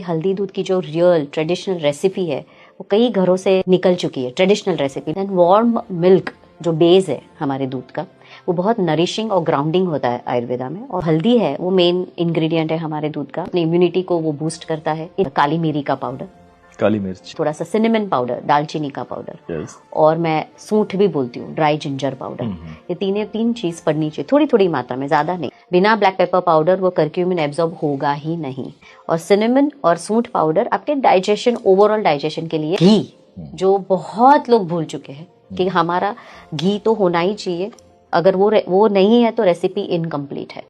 हल्दी दूध की जो रियल ट्रेडिशनल रेसिपी है वो कई घरों से निकल चुकी है, traditional recipe. Then warm milk जो बेस है हमारे दूध का, वो बहुत नरिशिंग और ग्राउंडिंग होता है आयुर्वेदा में। और हल्दी है वो मेन इंग्रेडिएंट है हमारे दूध का, अपनी इम्यूनिटी को वो बूस्ट करता है। काली मिरी का पाउडर, काली मिर्च, थोड़ा सा सिनेमन पाउडर, दालचीनी का पाउडर, yes. और मैं सूंठ भी बोलती हूँ, ड्राई जिंजर पाउडर। ये तीन चीज पड़नी चाहिए, थोड़ी थोड़ी मात्रा में, ज्यादा नहीं। बिना ब्लैक पेपर पाउडर वो करक्यूमिन एब्जॉर्ब होगा ही नहीं। और सिनेमन और सूंठ पाउडर आपके डाइजेशन, ओवरऑल डाइजेशन के लिए। घी, जो बहुत लोग भूल चुके हैं कि हमारा घी तो होना ही चाहिए, अगर वो नहीं है तो रेसिपी इनकम्प्लीट है।